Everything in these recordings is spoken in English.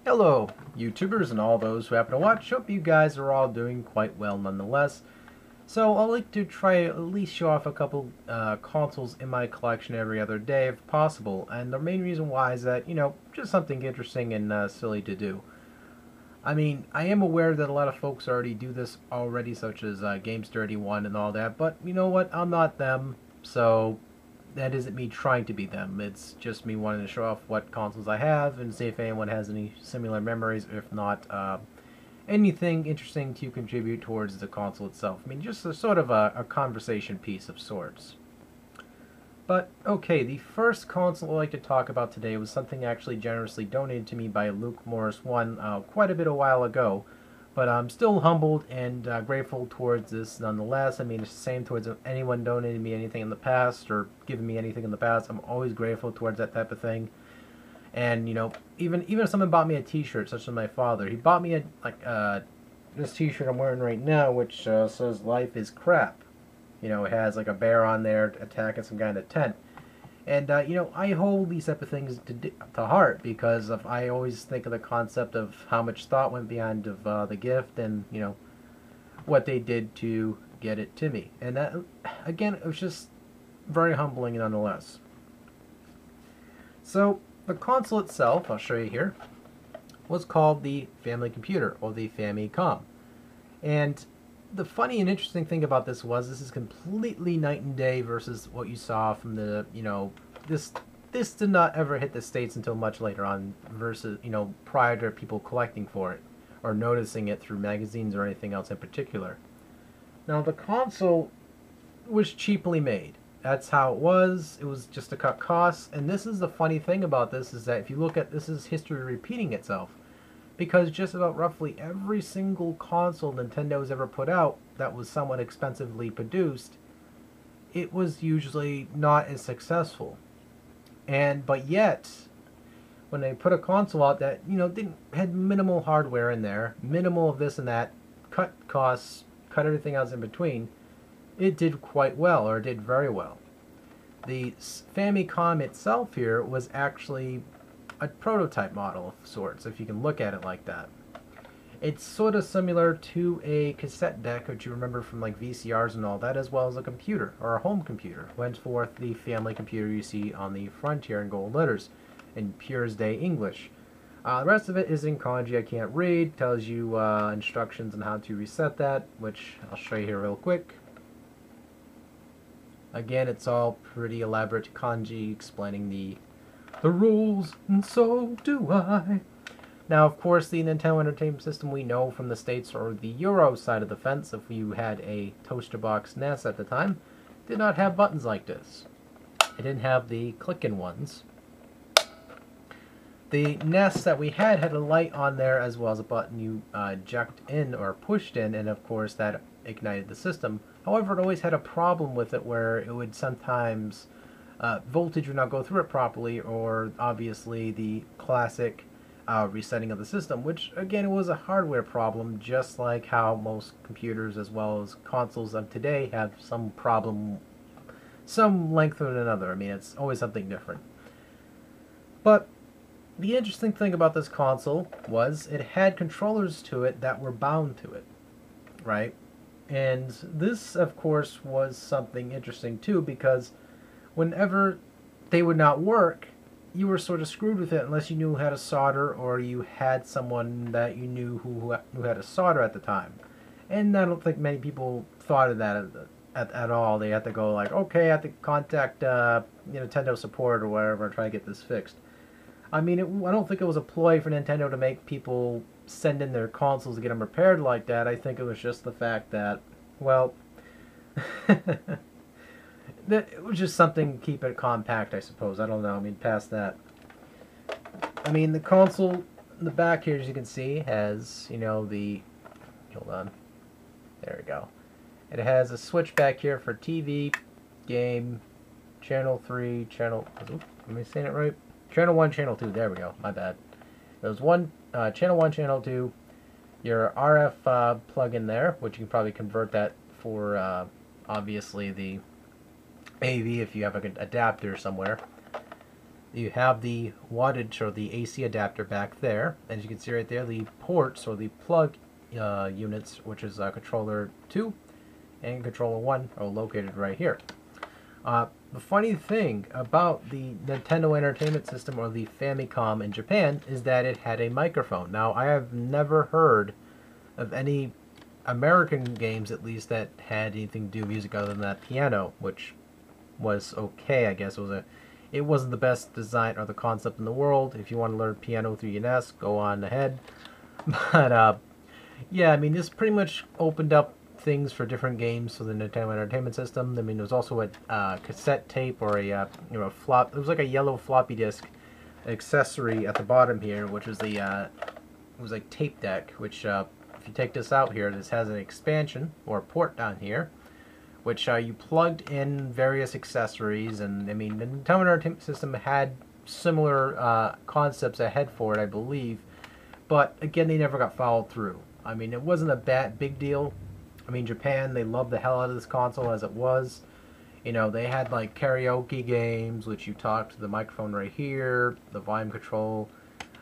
Hello, YouTubers and all those who happen to watch. Hope you guys are all doing quite well nonetheless. So I'd like to try at least show off a couple consoles in my collection every other day if possible. And the main reason why is that, just something interesting and silly to do. I mean, I am aware that a lot of folks already do this already, such as Games31 and all that, but you know what? I'm not them, so that isn't me trying to be them. It's just me wanting to show off what consoles I have and see if anyone has any similar memories, or if not, anything interesting to contribute towards the console itself. I mean, just a sort of a conversation piece of sorts. But, okay, the first console I'd like to talk about today was something actually generously donated to me by Luke Morris 1 quite a while ago. But I'm still humbled and grateful towards this nonetheless. I mean, it's the same towards anyone donating me anything in the past or giving me anything in the past. I'm always grateful towards that type of thing. And, even if someone bought me a t-shirt, such as my father, he bought me this t-shirt I'm wearing right now, which says "Life is crap." It has like a bear on there attacking some guy in a tent. And, I hold these type of things to heart because I always think of the concept of how much thought went behind of the gift and, what they did to get it to me. And that, again, it was just very humbling nonetheless. So, the console itself, I'll show you here, was called the Family Computer, or the Famicom. And the funny and interesting thing about this is completely night and day versus what you saw from the, this did not ever hit the States until much later on versus, prior to people collecting for it or noticing it through magazines or anything else in particular. Now, the console was cheaply made. That's how it was. It was just to cut costs. And this is the funny thing about this is that if you look at this is history repeating itself. Because just about roughly every single console Nintendo has ever put out that was somewhat expensively produced, it was usually not as successful. But yet, when they put a console out that, had minimal hardware in there, minimal of this and that, cut costs, cut everything else in between, it did quite well, or did very well. The Famicom itself here was actually a prototype model of sorts, if you can look at it like that. It's sort of similar to a cassette deck, which you remember from like VCRs and all that, as well as a computer, or a home computer. Henceforth, the family computer you see on the front here in gold letters, in pure as day English. The rest of it is in kanji I can't read, tells you instructions on how to reset that, which I'll show you here real quick. Again, it's all pretty elaborate kanji explaining the rules, and so do I. Now, of course, the Nintendo Entertainment System we know from the States, or the Euro side of the fence, if you had a toaster box NES at the time, did not have buttons like this. It didn't have the click-in ones. The NES that we had a light on there as well as a button you eject in or pushed in, and of course that ignited the system. However, it always had a problem with it where it would sometimes voltage would not go through it properly, or obviously the classic resetting of the system, which again it was a hardware problem, just like how most computers as well as consoles of today have some problem, some length or another. I mean, it's always something different. But the interesting thing about this console was it had controllers to it that were bound to it, right? And this, of course, was something interesting too, because whenever they would not work, you were sort of screwed with it unless you knew how to solder, or you had someone that you knew who knew how to solder at the time. And I don't think many people thought of that at all. They had to go like, okay, I have to contact Nintendo support or whatever and try to get this fixed. I mean, I don't think it was a ploy for Nintendo to make people send in their consoles to get them repaired like that. I think it was just the fact that, well, that it was just something to keep it compact, I suppose. I don't know. I mean, past that. I mean, the console in the back here, as you can see, has, the... Hold on. There we go. It has a switch back here for TV, game, channel 3, channel... Am I saying it right? Channel 1, channel 2. There we go. My bad. There's channel 1, channel 2. Your RF plug-in there, which you can probably convert that for, obviously, the AV if you have an adapter somewhere. You have the wattage or the AC adapter back there. As you can see right there, the ports or the plug units, which is controller 2 and controller 1, are located right here. The funny thing about the Nintendo Entertainment System, or the Famicom in Japan, is that it had a microphone. Now, I have never heard of any American games, at least, that had anything to do with music other than that piano, which was okay, I guess. It wasn't the best design or the concept in the world. If you want to learn piano through your NES, go on ahead. But, yeah, I mean, this pretty much opened up things for different games for the Nintendo Entertainment System. I mean, there was also a cassette tape or a flop. It was like a yellow floppy disk accessory at the bottom here, which was the it was like tape deck. Which if you take this out here, this has an expansion or a port down here, which you plugged in various accessories. And I mean, the Nintendo Entertainment System had similar concepts ahead for it, I believe, but again, they never got followed through. I mean, it wasn't a big deal. I mean, Japan, they loved the hell out of this console as it was. You know, they had like karaoke games, which you talk to the microphone right here, the volume control.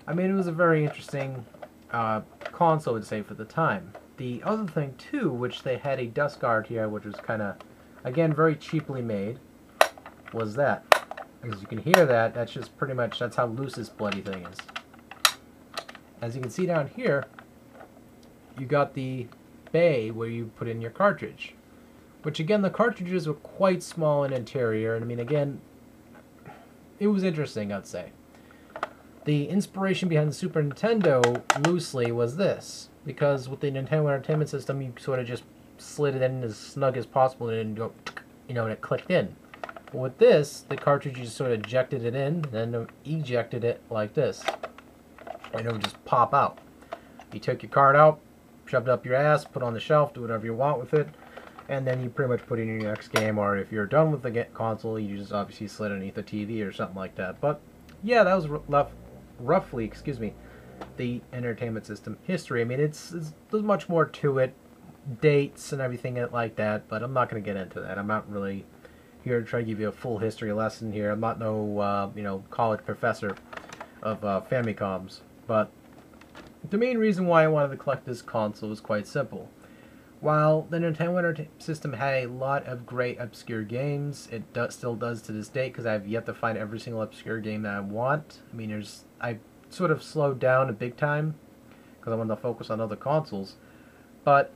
I mean, it was a very interesting console, I'd say, for the time. The other thing, too, which they had a dust guard here, which was kind of, again, very cheaply made, was that. As you can hear that, that's just pretty much, that's how loose this bloody thing is. As you can see down here, you got the bay where you put in your cartridge, which again, the cartridges were quite small in interior, and I mean, again, it was interesting, I'd say. The inspiration behind the Super Nintendo loosely was this, because with the Nintendo Entertainment System, you sort of just slid it in as snug as possible and go, and it clicked in. But with this, the cartridge just sort of ejected it in, and then ejected it like this, and it would just pop out. You took your card out, shoved it up your ass, put it on the shelf, do whatever you want with it, and then you pretty much put it in your next game, or if you're done with the console, you just obviously slid underneath the TV or something like that. But yeah, that was roughly, the Entertainment System history. I mean, there's much more to it, dates and everything like that, but I'm not going to get into that. I'm not really here to try to give you a full history lesson here. I'm not no college professor of Famicoms, but the main reason why I wanted to collect this console was quite simple. While the Nintendo Entertainment System had a lot of great obscure games, it still does to this date, because I have yet to find every single obscure game that I want. I mean, I sort of slowed down a big time because I wanted to focus on other consoles. But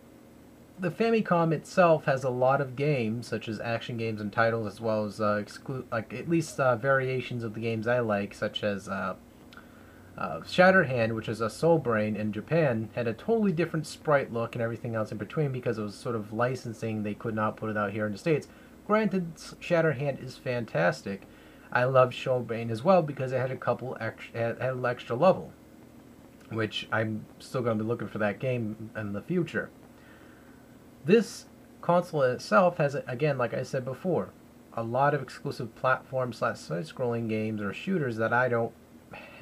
the Famicom itself has a lot of games, such as action games and titles, as well as at least variations of the games I like, such as Shattered Hand, which is a Soul Brain in Japan, had a totally different sprite look and everything else in between, because it was sort of licensing. They could not put it out here in the States. Granted, Shattered Hand is fantastic. I love Soul Brain as well, because it had had an extra level, which I'm still going to be looking for that game in the future. This console itself has, again, like I said before, a lot of exclusive platform / side-scrolling games or shooters that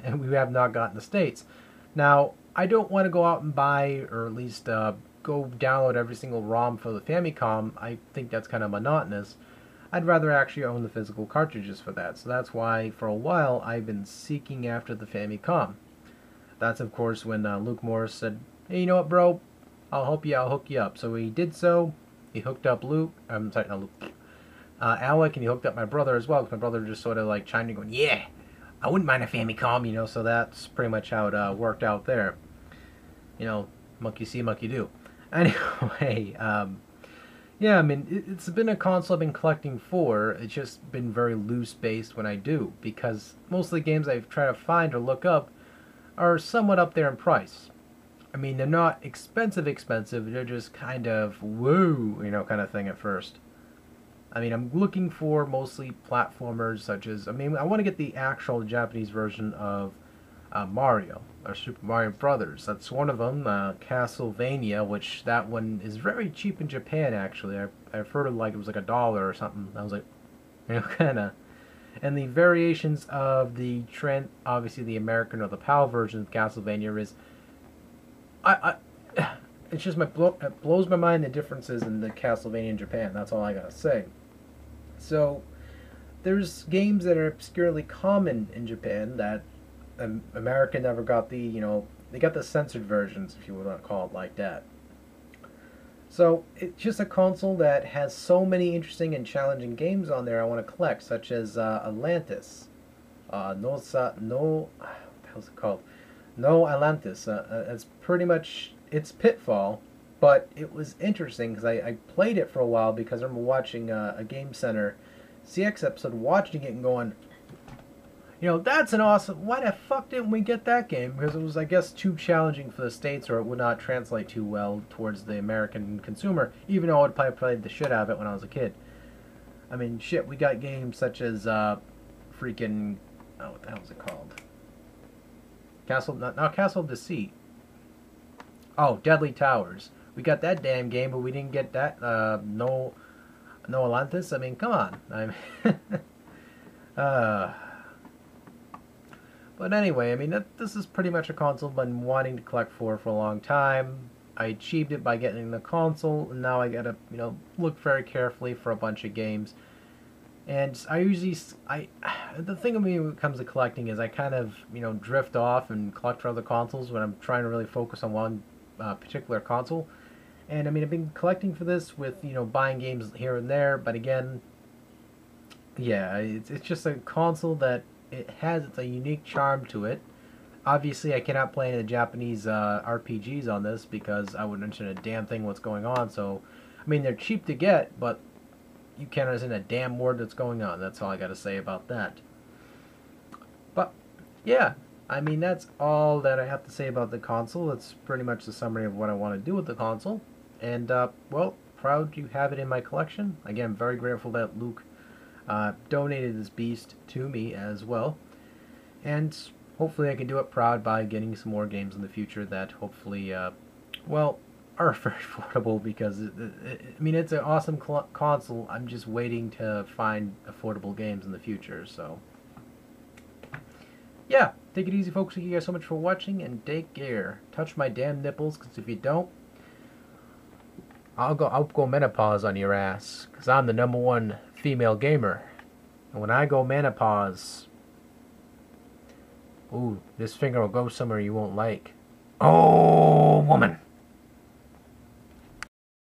and we have not got in the States. Now, I don't want to go out and buy, or at least go download every single ROM for the Famicom. I think that's kind of monotonous. I'd rather actually own the physical cartridges for that. So that's why, for a while, I've been seeking after the Famicom. That's, of course, when Luke Morris said, "Hey, you know what, bro? I'll hook you up." So he did so. He hooked up Luke. I'm sorry, not Luke. Alec, and he hooked up my brother as well, because my brother just sort of like chimed in going, "Yeah, I wouldn't mind a Famicom," so that's pretty much how it worked out there. Monkey see, monkey do. Anyway, yeah, I mean, it's been a console I've been collecting for. It's just been very loose-based when I do, because most of the games I've tried to find or look up are somewhat up there in price. I mean, they're not expensive, they're just kind of, whoa, kind of thing at first. I mean, I'm looking for mostly platformers, such as, I want to get the actual Japanese version of Mario, or Super Mario Brothers. That's one of them, Castlevania, which that one is very cheap in Japan, actually. I've heard it was like $1 or something. I was like, kind of. And the variations of the obviously the American or the PAL version of Castlevania is, it's just it blows my mind the differences in the Castlevania in Japan. That's all I gotta say. So there's games that are obscurely common in Japan that America never got the, they got the censored versions, if you would want to call it like that. So it's just a console that has so many interesting and challenging games on there I want to collect, such as Atlantis, what the hell's it called? No Atlantis. It's pretty much it's Pitfall, but it was interesting because I played it for a while because I remember watching a Game Center CX episode, watching it and going, that's an awesome. Why the fuck didn't we get that game? Because it was, I guess, too challenging for the States, or it would not translate too well towards the American consumer, even though I would probably played the shit out of it when I was a kid. I mean, shit, we got games such as freaking, what the hell is it called? Not Castle of Deceit. Oh, Deadly Towers. We got that damn game, but we didn't get that. No Atlantis. I mean, come on. But anyway, I mean, this is pretty much a console I've been wanting to collect for a long time. I achieved it by getting the console, and now I gotta, look very carefully for a bunch of games. And the thing of me when it comes to collecting is I kind of, drift off and collect for other consoles when I'm trying to really focus on one particular console. And I mean, I've been collecting for this with, buying games here and there, but again, yeah, it's just a console that it has a unique charm to it. Obviously, I cannot play any of the Japanese RPGs on this because I wouldn't understand a damn thing what's going on. So, I mean, they're cheap to get, but you can't understand a damn word that's going on. That's all I got to say about that. But, yeah, I mean, that's all that I have to say about the console. It's pretty much the summary of what I want to do with the console. And, well, proud to have it in my collection. Again, very grateful that Luke donated this beast to me as well, and hopefully I can do it proud by getting some more games in the future that hopefully well, are very affordable, because I mean, it's an awesome console. I'm just waiting to find affordable games in the future. So yeah, take it easy, folks. Thank you guys so much for watching, and take care. Touch my damn nipples, because if you don't, I'll go menopause on your ass, because I'm the #1 female gamer. And when I go menopause, ooh, this finger will go somewhere you won't like. Oh, woman.